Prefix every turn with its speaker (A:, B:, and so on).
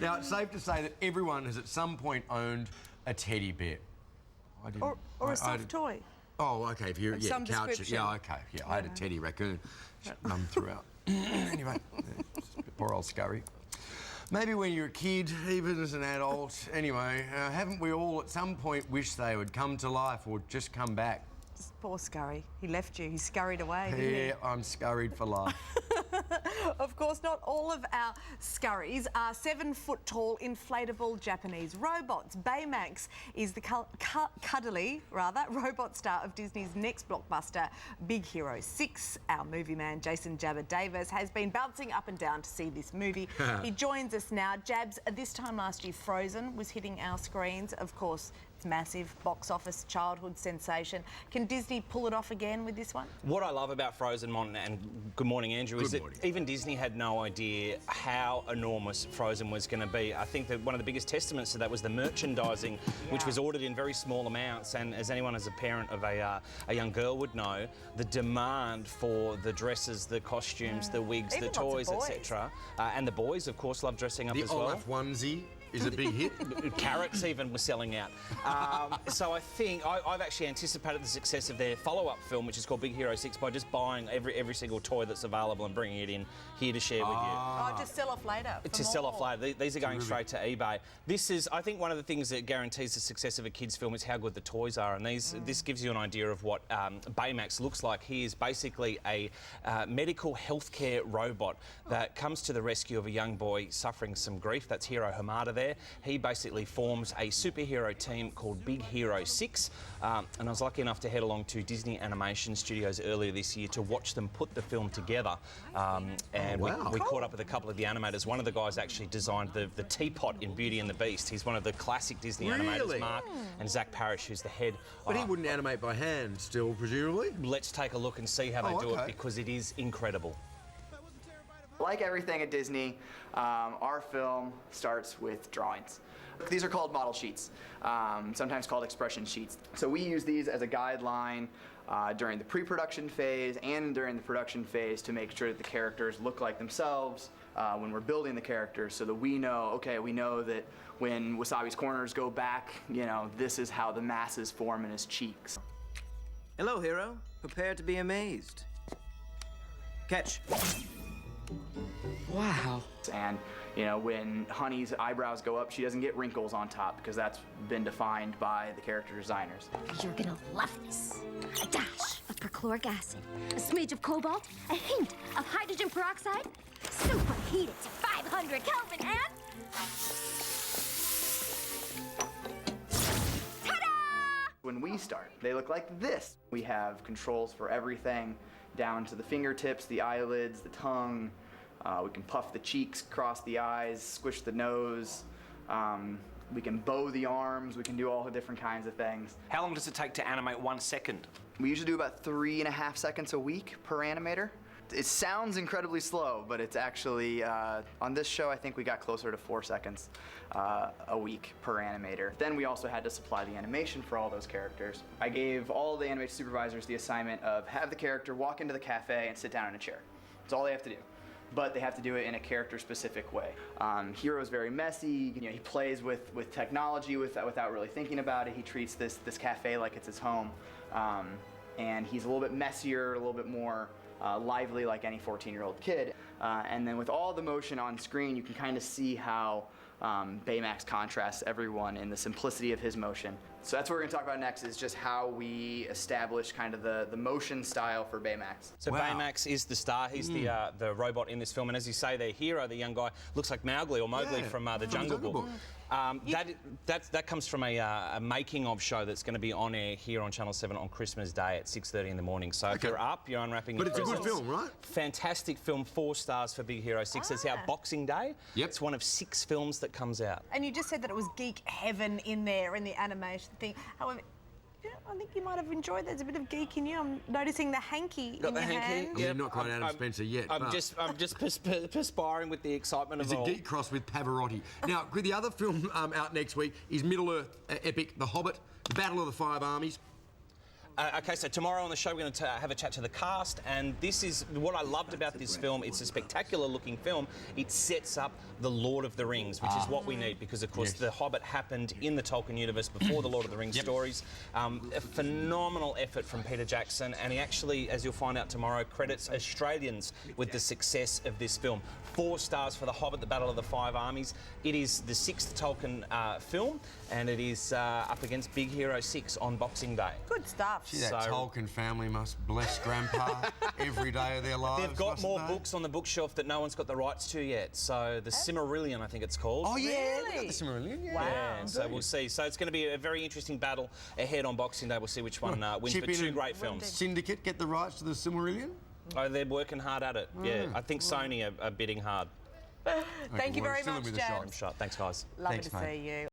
A: Now, it's safe to say that everyone has at some point owned a teddy bear. I didn't.
B: Or a soft toy.
A: Oh, okay. If you're
B: Some
A: couch,
B: description.
A: yeah, okay. Yeah, I had a teddy raccoon. Mum threw out. Anyway, poor old Scurry. Maybe when you're a kid, even as an adult. Anyway, haven't we all at some point wished they would come to life or just come back?
B: Poor Scurry. He left you. He scurried away, didn't he?
A: Yeah, I'm scurried for life.
B: Of course, not all of our scurries are 7-foot-tall inflatable Japanese robots. Baymax is the cuddly robot star of Disney's next blockbuster, Big Hero 6. Our movie man, Jason Jabba Davis, has been bouncing up and down to see this movie. He joins us now. Jabs, this time last year, Frozen was hitting our screens. Of course, it's massive, box office, childhood sensation. Can Disney pull it off again with this one?
C: What I love about Frozen, and good morning, Andrew, is that even Disney had no idea how enormous Frozen was going to be. I think that one of the biggest testaments to that was the merchandising, which was ordered in very small amounts. And as anyone as a parent of a young girl would know, the demand for the dresses, the costumes, the wigs,
B: Even
C: the toys,
B: lots of
C: etc. And the boys, of course, love dressing up as well.
A: The Olaf onesie is a big hit.
C: Carrots even were selling out. So I think I've actually anticipated the success of their follow-up film, which is called Big Hero 6, by just buying every single toy that's available and bringing it in here to share with you.
B: Oh, just sell off later.
C: To sell off later. These are going straight to eBay. This is, I think, one of the things that guarantees the success of a kids' film is how good the toys are, and this gives you an idea of what Baymax looks like. He is basically a medical healthcare robot that comes to the rescue of a young boy suffering some grief. That's Hiro Hamada there. He basically forms a superhero team called Big Hero 6, and I was lucky enough to head along to Disney Animation Studios earlier this year to watch them put the film together. And we caught up with a couple of the animators. One of the guys actually designed the teapot in Beauty and the Beast. He's one of the classic Disney animators, Mark, and Zach Parrish, who's the head.
A: But he wouldn't animate by hand still, presumably?
C: Let's take a look and see how they do it, because it is incredible.
D: Like everything at Disney, our film starts with drawings. These are called model sheets, sometimes called expression sheets. So we use these as a guideline during the pre-production phase and during the production phase to make sure that the characters look like themselves when we're building the characters, so that we know, okay, we know that when Wasabi's corners go back, you know, this is how the masses form in his cheeks.
E: Hello, hero. Prepare to be amazed. Catch. Wow.
D: And, you know, when Honey's eyebrows go up, she doesn't get wrinkles on top, because that's been defined by the character designers.
F: You're gonna love this. A dash of perchloric acid, a smidge of cobalt, a hint of hydrogen peroxide, superheated to 500 Kelvin, and... ta-da!
D: When we start, they look like this. We have controls for everything, down to the fingertips, the eyelids, the tongue. We can puff the cheeks, cross the eyes, squish the nose. We can bow the arms. We can do all the different kinds of things.
C: How long does it take to animate 1 second?
D: We usually do about 3.5 seconds a week per animator. It sounds incredibly slow, but it's actually, on this show, I think we got closer to 4 seconds a week per animator. Then we also had to supply the animation for all those characters. I gave all the animation supervisors the assignment of have the character walk into the cafe and sit down in a chair. That's all they have to do. But they have to do it in a character-specific way. Hero's very messy. You know, he plays with technology without really thinking about it. He treats this cafe like it's his home. And he's a little bit messier, a little bit more lively, like any 14-year-old kid. And then with all the motion on screen, you can kind of see how Baymax contrasts everyone in the simplicity of his motion. So that's what we're going to talk about next, is just how we establish kind of the motion style for Baymax.
C: So Baymax is the star. He's the robot in this film, and as you say, their hero, the young guy, looks like Mowgli from the Jungle Book. That comes from a making of show that's going to be on air here on Channel 7 on Christmas Day at 6:30 in the morning. So if you're up, you're unwrapping.
A: But it's a good film, right?
C: Fantastic film, 4 stars for Big Hero 6. It's our Boxing Day. Yep. It's one of 6 films that comes out.
B: And you just said that it was geek heaven in there in the animation thing. However, yeah, I think you might have enjoyed. There's a bit of geek in you. I'm noticing the hanky in your hand.
A: You're not quite Adam Spencer yet.
C: I'm just perspiring with the excitement of it all.
A: It's a geek cross with Pavarotti. Now, the other film out next week is Middle-earth epic, The Hobbit, The Battle of the Five Armies.
C: Okay, so tomorrow on the show we're going to have a chat to the cast, and this is what I loved about this film. It's a spectacular looking film. It sets up the Lord of the Rings, which is what we need, because of course the Hobbit happened in the Tolkien universe before the Lord of the Rings stories. A phenomenal effort from Peter Jackson, and he actually, as you'll find out tomorrow, credits Australians with the success of this film. 4 stars for The Hobbit, The Battle of the Five Armies. It is the 6th Tolkien film, and it is up against Big Hero 6 on Boxing Day.
B: Good stuff.
A: Gee, that Tolkien family must bless Grandpa every day of their lives.
C: They've got more books on the bookshelf that no one's got the rights to yet. So the Silmarillion, I think it's called.
A: Oh yeah,
B: Really?
A: we got the Silmarillion. Yeah.
B: Wow.
C: Yeah, so we'll see. So it's going to be a very interesting battle ahead on Boxing Day. We'll see which one wins.
A: Chip
C: But
A: in
C: 2
A: and
C: great films.
A: Syndicate get the rights to the Silmarillion?
C: Oh, they're working hard at it. Yeah, I think Sony are bidding hard.
B: Thank you
A: well,
B: very
A: still
B: much,
A: with a shot.
B: Jabs.
C: Shot. Thanks, guys.
B: Lovely
A: Thanks,
B: to
A: mate.
B: see you.